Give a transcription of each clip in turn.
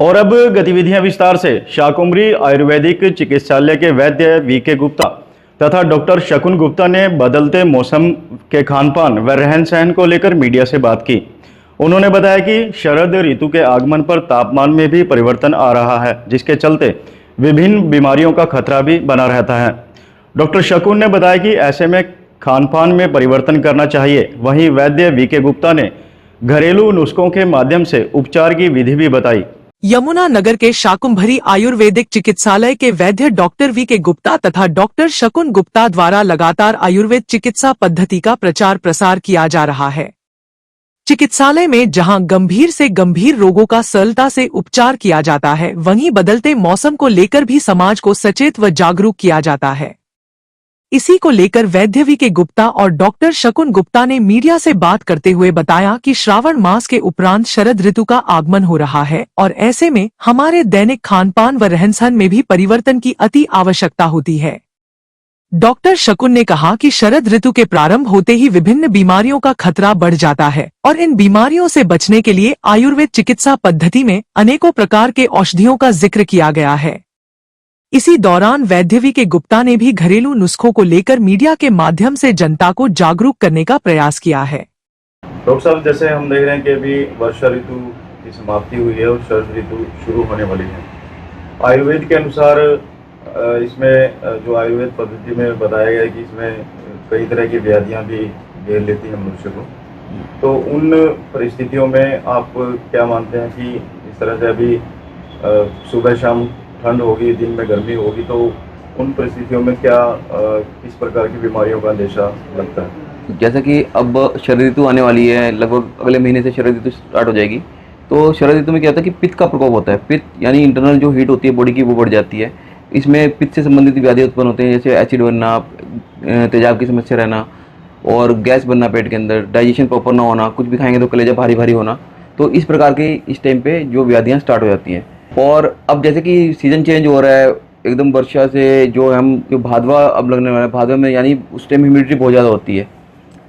और अब गतिविधियां विस्तार से। शाकुंभरी आयुर्वेदिक चिकित्सालय के वैद्य वीके गुप्ता तथा डॉक्टर शकुन गुप्ता ने बदलते मौसम के खान-पान व रहन-सहन को लेकर मीडिया से बात की। उन्होंने बताया कि शरद ऋतु के आगमन पर तापमान में भी परिवर्तन आ रहा है, जिसके चलते विभिन्न बीमारियों का खतरा भी बना रहता है। डॉक्टर शकुन ने बताया कि ऐसे में खान-पान में परिवर्तन करना चाहिए। वहीं वैद्य वीके गुप्ता ने घरेलू नुस्खों के माध्यम से उपचार की विधि भी बताई। यमुनानगर के शाकुंभरी आयुर्वेदिक चिकित्सालय के वैद्य डॉक्टर वीके गुप्ता तथा डॉक्टर शकुन गुप्ता द्वारा लगातार आयुर्वेद चिकित्सा पद्धति का प्रचार प्रसार किया जा रहा है। चिकित्सालय में जहां गंभीर से गंभीर रोगों का सरलता से उपचार किया जाता है, वहीं बदलते मौसम को लेकर भी समाज को सचेत व जागरूक किया जाता है। इसी को लेकर वैद्य वीके गुप्ता और डॉक्टर शकुन गुप्ता ने मीडिया से बात करते हुए बताया कि श्रावण मास के उपरांत शरद ऋतु का आगमन हो रहा है और ऐसे में हमारे दैनिक खानपान व रहन-सहन में भी परिवर्तन की अति आवश्यकता होती है। डॉक्टर शकुन ने कहा कि शरद ऋतु के प्रारंभ होते ही विभिन्न बीमारियों का खतरा बढ़ जाता है और इन बीमारियों से बचने के लिए आयुर्वेद चिकित्सा पद्धति में अनेकों प्रकार के औषधियों का जिक्र किया गया है। इसी दौरान वैद्य वीके गुप्ता ने भी घरेलू नुस्खों को लेकर मीडिया के माध्यम से जनता को जागरूक करने का प्रयास किया है। डॉक्टर साहब, जैसे हम देख रहे हैं कि अभी वर्षा ऋतु की समाप्ति हुई है और शरद ऋतु शुरू होने वाली है। आयुर्वेद के अनुसार इसमें जो आयुर्वेद पद्धति में बताया गया है कि इसमें कई तरह की व्याधियां भी घेर लेती हैं मनुष्य को, तो उन परिस्थितियों में आप क्या मानते हैं कि इस तरह से अभी सुबह शाम ठंड होगी, दिन में गर्मी होगी, तो उन परिस्थितियों में क्या किस प्रकार की बीमारियों का अंदेशा लगता है? जैसा कि अब शरद ऋतु आने वाली है, लगभग अगले महीने से शरद ऋतु स्टार्ट हो जाएगी। तो शरद ऋतु में क्या होता है कि पित्त का प्रकोप होता है। पित्त यानी इंटरनल जो हीट होती है बॉडी की, वो बढ़ जाती है। इसमें पित्त से संबंधित व्याधि उत्पन्न होते हैं, जैसे एसिड बनना, तेजाब की समस्या रहना और गैस बनना पेट के अंदर, डाइजेशन प्रॉपर ना होना, कुछ भी खाएंगे तो कलेजा भारी भारी होना। तो इस प्रकार के इस टाइम पे जो व्याधियाँ स्टार्ट हो जाती हैं। और अब जैसे कि सीज़न चेंज हो रहा है एकदम वर्षा से, जो भादवा अब लगने वाला है, भादवा में यानी उस टाइम ह्यूमिडिटी बहुत ज़्यादा होती है।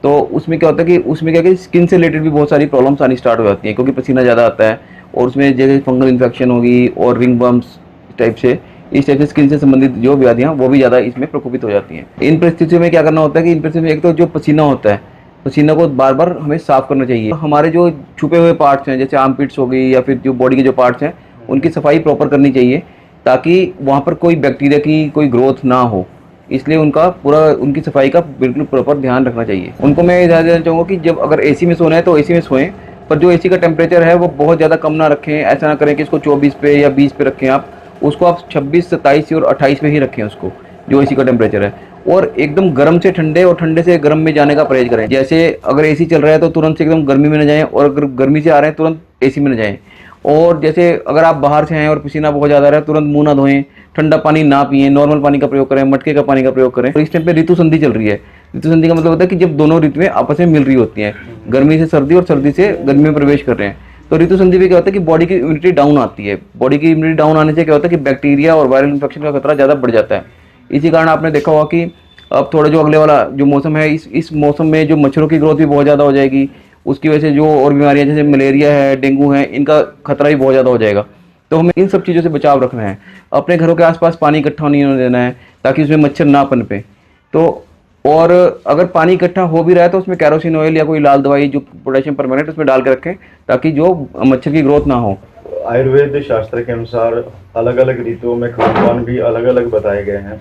तो उसमें क्या होता है कि उसमें क्या कि स्किन से रिलेटेड भी बहुत सारी प्रॉब्लम्स आनी स्टार्ट हो जाती हैं, क्योंकि पसीना ज़्यादा आता है और उसमें जैसे फंगल इन्फेक्शन होगी और रिंग बम्स टाइप से, इस टाइप से स्किन से संबंधित जो व्याधियाँ वो भी ज़्यादा इसमें प्रकोपित हो जाती हैं। इन परिस्थितियों में क्या करना होता है कि इन परिस्थितियों में एक तो जो पसीना होता है, पसीना को बार बार हमें साफ करना चाहिए। हमारे जो छुपे हुए पार्ट्स हैं, जैसे आर्मपिट्स हो गई या फिर जो बॉडी के जो पार्ट्स हैं, उनकी सफाई प्रॉपर करनी चाहिए ताकि वहाँ पर कोई बैक्टीरिया की कोई ग्रोथ ना हो। इसलिए उनकी सफाई का बिल्कुल प्रॉपर ध्यान रखना चाहिए। उनको मैं ध्यान देना चाहूँगा कि जब अगर एसी में सोना है तो एसी में सोएं, पर जो एसी का टेम्परेचर है वो बहुत ज़्यादा कम ना रखें। ऐसा ना करें कि इसको 24 पे या 20 पे रखें, उसको आप 26, 27 और 28 पे ही रखें उसको, जो एसी का टेम्परेचर है। और एकदम गर्म से ठंडे और ठंडे से गर्म में जाने का परहेज करें। जैसे अगर एसी चल रहा है तो तुरंत से एकदम गर्मी में न जाएं, और अगर गर्मी से आ रहे हैं तुरंत एसी में न जाएं। और जैसे अगर आप बाहर से आए और पसीना बहुत ज़्यादा आ रहा है, तुरंत मुंह ना धोएं, ठंडा पानी ना पिएं, नॉर्मल पानी का प्रयोग करें, मटके का पानी का प्रयोग करें। और इस टाइम पे ऋतु संधि चल रही है। ऋतु संधि का मतलब होता है कि जब दोनों ऋतुएं आपस में मिल रही होती हैं, गर्मी से सर्दी और सर्दी से गर्मी में प्रवेश कर रहे हैं। तो ऋतु संधि में क्या होता है कि बॉडी की इम्यूनिटी डाउन आती है। बॉडी की इम्यूनिटी डाउन आने से क्या होता है कि बैक्टीरिया और वायरल इन्फेक्शन का खतरा ज़्यादा बढ़ जाता है। इसी कारण आपने देखा होगा कि अब थोड़ा जो अगले वाला जो मौसम है, इस मौसम में जो मच्छरों की ग्रोथ भी बहुत ज़्यादा हो जाएगी। उसकी वजह से जो और बीमारियां जैसे मलेरिया है, डेंगू है, इनका खतरा भी बहुत ज़्यादा हो जाएगा। तो हमें इन सब चीज़ों से बचाव रखना है। अपने घरों के आसपास पानी इकट्ठा नहीं होने देना है ताकि उसमें मच्छर ना पनपे। तो और अगर पानी इकट्ठा हो भी रहा है तो उसमें कैरोसिन ऑयल या कोई लाल दवाई जो पोटेशियम परमैंगनेट उसमें डाल के रखें ताकि जो मच्छर की ग्रोथ ना हो। आयुर्वेद शास्त्र के अनुसार अलग अलग ऋतुओं में खान-पान भी अलग अलग बताए गए हैं,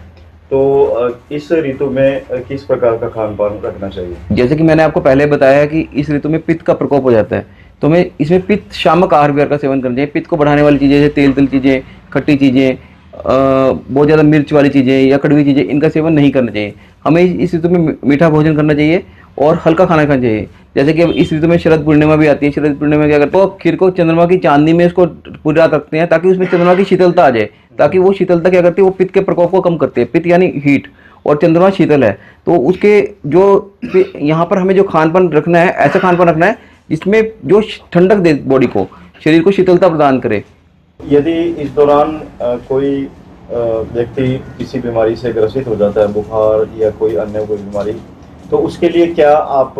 तो इस ऋतु में किस प्रकार का खान-पान रखना चाहिए? जैसे कि मैंने आपको पहले बताया है कि इस ऋतु में पित्त का प्रकोप हो जाता है, तो हमें इसमें पित्त शामक आहार विहार का सेवन करना चाहिए। पित्त को बढ़ाने वाली चीज़ें जैसे तेल चीज़ें, खट्टी चीज़ें, बहुत ज़्यादा मिर्च वाली चीज़ें या कड़वी चीज़ें, इनका सेवन नहीं करना चाहिए। हमें इस ऋतु में मीठा भोजन करना चाहिए और हल्का खाना खाना चाहिए। जैसे कि अब इस ऋतु में शरद पूर्णिमा भी आती है। शरद पूर्णिमा में क्या करते हैं, तो खीर को चंद्रमा की चांदनी में इसको पूरी रात रखते हैं ताकि उसमें चंद्रमा की शीतलता आ जाए, ताकि वो शीतलता क्या करती है, वो पित्त के प्रकोप को कम करती है। पित्त यानी हीट, और चंद्रमा शीतल है, तो उसके जो यहाँ पर हमें जो खान पान रखना है, ऐसा खान पान रखना है जिसमें जो ठंडक दे बॉडी को, शरीर को शीतलता प्रदान करे। यदि इस दौरान कोई व्यक्ति किसी बीमारी से ग्रसित हो जाता है, बुखार या कोई अन्य कोई बीमारी, तो उसके लिए क्या आप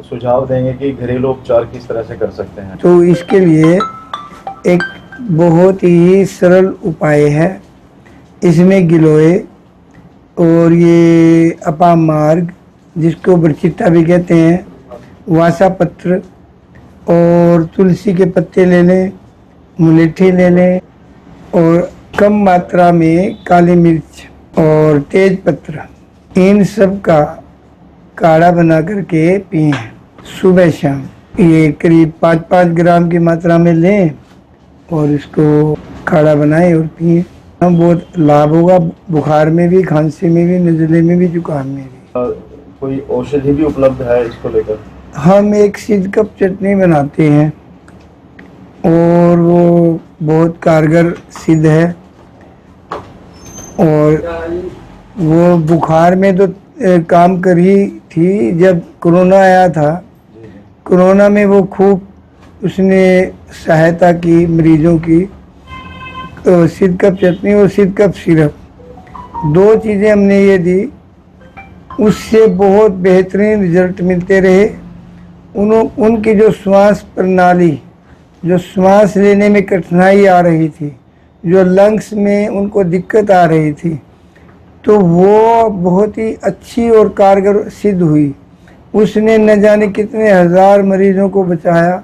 सुझाव देंगे कि घरेलू उपचार किस तरह से कर सकते हैं? तो इसके लिए एक बहुत ही सरल उपाय है। इसमें गिलोय और ये अपाम मार्ग, जिसको बरचिट्टा भी कहते हैं, वासा पत्र और तुलसी के पत्ते ले लें, मुलेठी ले लें और कम मात्रा में काली मिर्च और तेज पत्र, इन सब का काढ़ा बना करके पिएं सुबह शाम। ये करीब 5-5 ग्राम की मात्रा में लें और इसको काढ़ा बनाएं और पिएं। बहुत लाभ होगा, बुखार में भी, खांसी में भी, नज़ले में भी, जुकाम में भी। कोई औषधि भी उपलब्ध है इसको लेकर? हम एक सिद्धकप चटनी बनाते हैं और वो बहुत कारगर सिद्ध है। और वो बुखार में तो काम कर ही थी। जब कोरोना आया था, कोरोना में वो खूब उसने सहायता की मरीजों की। तो सिद्धकप चटनी और सिद्धकप सिरप, 2 चीज़ें हमने ये दी, उससे बहुत बेहतरीन रिजल्ट मिलते रहे। उनकी जो श्वास प्रणाली, जो सांस लेने में कठिनाई आ रही थी, जो लंग्स में उनको दिक्कत आ रही थी, तो वो बहुत ही अच्छी और कारगर सिद्ध हुई। उसने न जाने कितने 1000 मरीजों को बचाया।